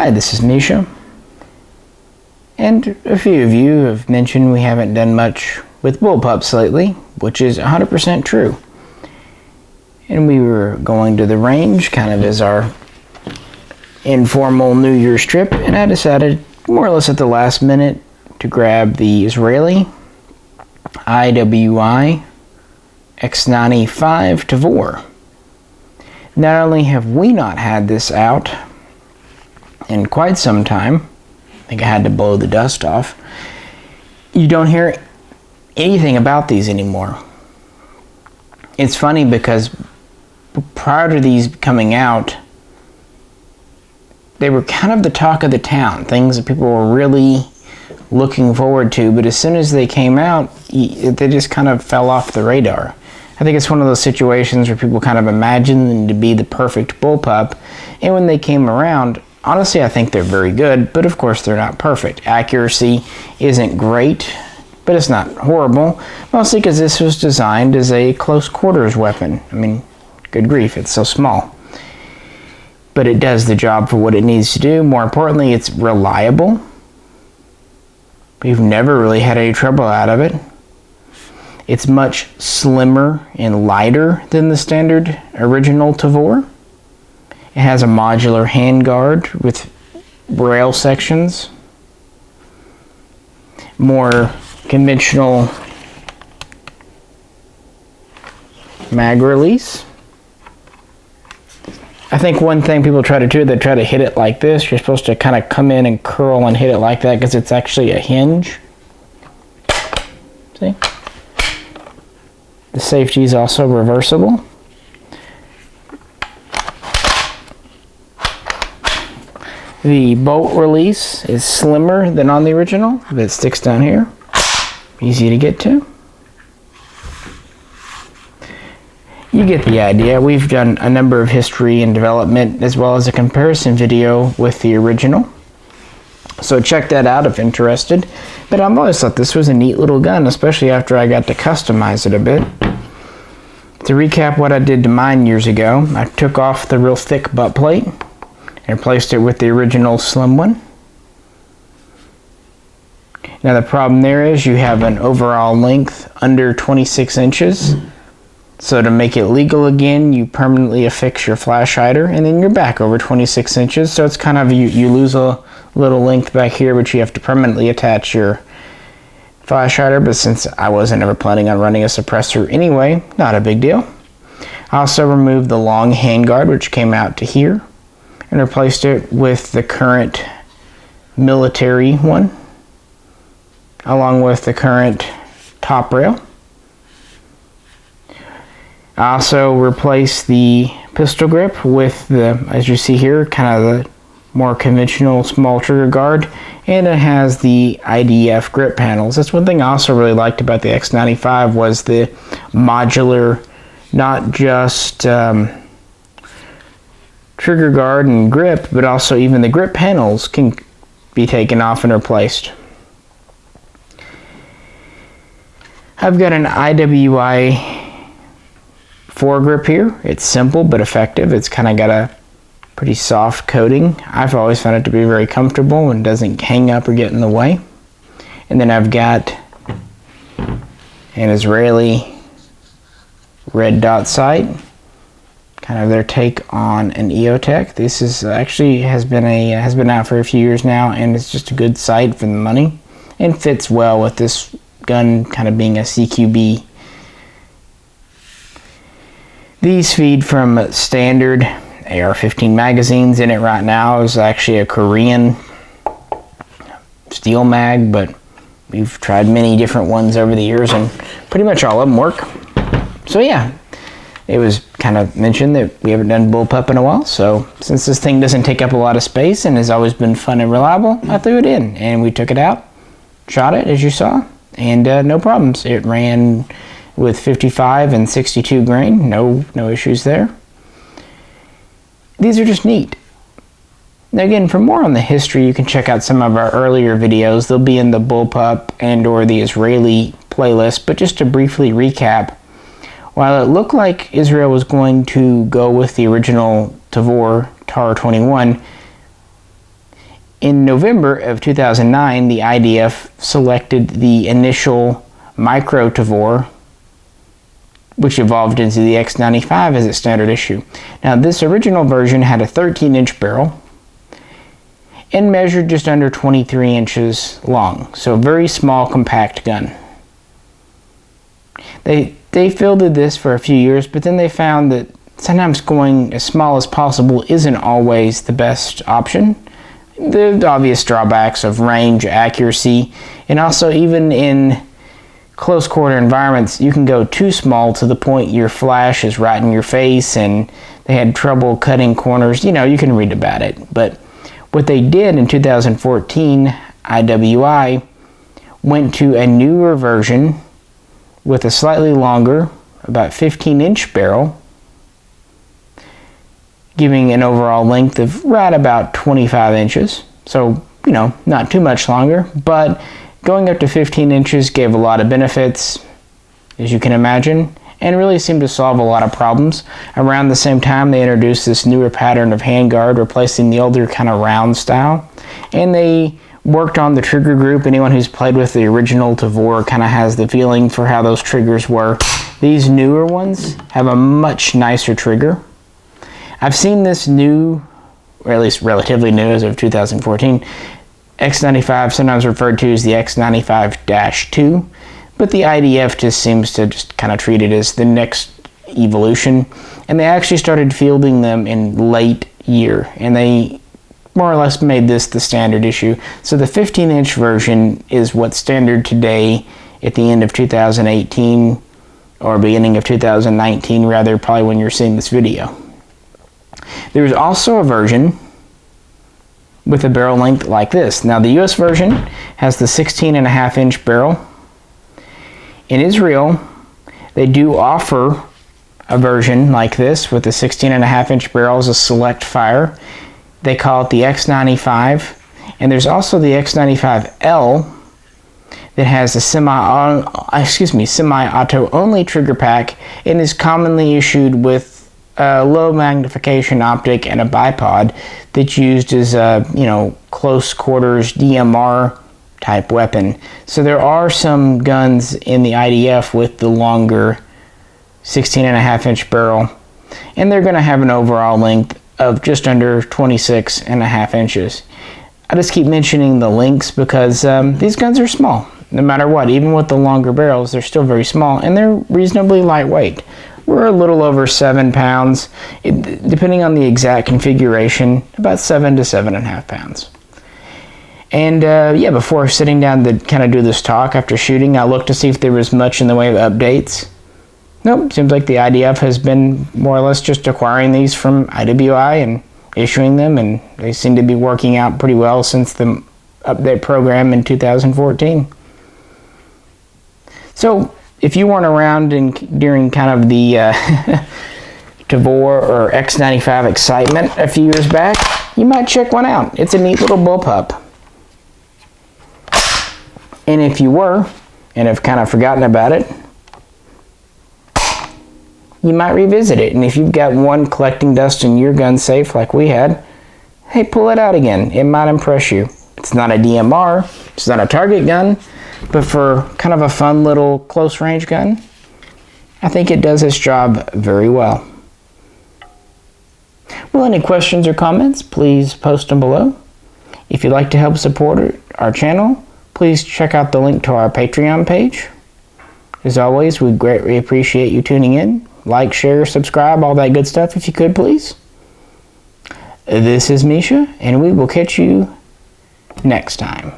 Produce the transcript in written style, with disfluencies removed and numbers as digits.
Hi, this is Misha, and a few of you have mentioned we haven't done much with bullpups lately, which is 100% true. And we were going to the range kind of as our informal New Year's trip, and I decided more or less at the last minute to grab the Israeli IWI X95 Tavor. Not only have we not had this out in quite some time, I think I had to blow the dust off, you don't hear anything about these anymore. It's funny because prior to these coming out, they were kind of the talk of the town, things that people were really looking forward to, but as soon as they came out, they just kind of fell off the radar. I think it's one of those situations where people kind of imagine them to be the perfect bullpup, and when they came around, honestly, I think they're very good, but of course they're not perfect. Accuracy isn't great, but it's not horrible, mostly because this was designed as a close quarters weapon. I mean, good grief, it's so small. But it does the job for what it needs to do. More importantly, it's reliable. We've never really had any trouble out of it. It's much slimmer and lighter than the standard original Tavor. It has a modular handguard with rail sections. More conventional mag release. I think one thing people try to do, they try to hit it like this. You're supposed to kind of come in and curl and hit it like that because it's actually a hinge. See? The safety is also reversible. The bolt release is slimmer than on the original, but it sticks down here. Easy to get to. You get the idea. We've done a number of history and development as well as a comparison video with the original. So check that out if interested. But I've always thought this was a neat little gun, especially after I got to customize it a bit. To recap what I did to mine years ago, I took off the real thick butt plate and replaced it with the original slim one. Now the problem there is you have an overall length under 26 inches. So to make it legal again, you permanently affix your flash hider and then you're back over 26 inches. So it's kind of, you lose a little length back here, but you have to permanently attach your flash hider. But since I wasn't ever planning on running a suppressor anyway, not a big deal. I also removed the long handguard, which came out to here, and replaced it with the current military one, along with the current top rail. I also replaced the pistol grip with the, as you see here, kind of the more conventional small trigger guard, and it has the IDF grip panels. That's one thing I also really liked about the X95 was the modular, not just trigger guard and grip, but also even the grip panels can be taken off and replaced. I've got an IWI foregrip here. It's simple but effective. It's kind of got a pretty soft coating. I've always found it to be very comfortable and doesn't hang up or get in the way. And then I've got an Israeli red dot sight, kind of their take on an EOTech. This is actually has been out for a few years now, and it's just a good sight for the money and fits well with this gun kind of being a CQB. These feed from standard AR-15 magazines. In it right now is actually a Korean steel mag, but we've tried many different ones over the years and pretty much all of them work. So yeah, it was kind of mentioned that we haven't done bullpup in a while, so since this thing doesn't take up a lot of space and has always been fun and reliable, I threw it in and we took it out, shot it as you saw, and no problems. It ran with 55 and 62 grain, no issues there. These are just neat. Now again, for more on the history, you can check out some of our earlier videos. They'll be in the bullpup and or the Israeli playlist, but just to briefly recap, while it looked like Israel was going to go with the original Tavor TAR 21, In November of 2009, the IDF selected the initial micro Tavor, which evolved into the X95 as its standard issue. Now, this original version had a 13-inch barrel and measured just under 23 inches long, so a very small, compact gun. They fielded this for a few years, but then they found that sometimes going as small as possible isn't always the best option. The obvious drawbacks of range, accuracy, and also even in close quarter environments, you can go too small to the point your flash is right in your face, and they had trouble cutting corners. You know, you can read about it. But what they did in 2014, IWI went to a newer version with a slightly longer, about 15-inch barrel, giving an overall length of right about 25 inches. So, you know, not too much longer, but going up to 15 inches gave a lot of benefits, as you can imagine, and really seemed to solve a lot of problems. Around the same time, they introduced this newer pattern of handguard, replacing the older kind of round style. And they worked on the trigger group. Anyone who's played with the original Tavor kind of has the feeling for how those triggers were. These newer ones have a much nicer trigger. I've seen this new, or at least relatively new as of 2014, X95, sometimes referred to as the X95-2, but the IDF just seems to just kind of treat it as the next evolution, and they actually started fielding them in late year, and they more or less made this the standard issue. So the 15-inch version is what's standard today at the end of 2018, or beginning of 2019, rather, probably when you're seeing this video. There's also a version with a barrel length like this. Now, the US version has the 16.5-inch barrel. In Israel, they do offer a version like this with a 16.5-inch barrel as a select fire. They call it the X95, and there's also the X95L that has a semi-auto only trigger pack and is commonly issued with a low magnification optic and a bipod that's used as a, you know, close quarters DMR type weapon. So there are some guns in the IDF with the longer 16.5-inch barrel, and they're going to have an overall length of just under 26.5 inches. I just keep mentioning the lengths because these guns are small. No matter what, even with the longer barrels, they're still very small, and they're reasonably lightweight. We're a little over 7 pounds, depending on the exact configuration, about 7 to 7.5 pounds. And yeah, before sitting down to kind of do this talk after shooting, I looked to see if there was much in the way of updates. Nope, seems like the IDF has been more or less just acquiring these from IWI and issuing them, and they seem to be working out pretty well since the update program in 2014. So, if you weren't around during kind of the Tavor or X95 excitement a few years back, you might check one out. It's a neat little bullpup. And if you were, and have kind of forgotten about it, you might revisit it. And if you've got one collecting dust in your gun safe like we had, hey, pull it out again. It might impress you. It's not a DMR, it's not a target gun, but for kind of a fun little close range gun, I think it does its job very well. Well, any questions or comments, please post them below. If you'd like to help support our channel, please check out the link to our Patreon page. As always, we greatly appreciate you tuning in. Like, share, subscribe, all that good stuff if you could, please. This is Misha, and we will catch you next time.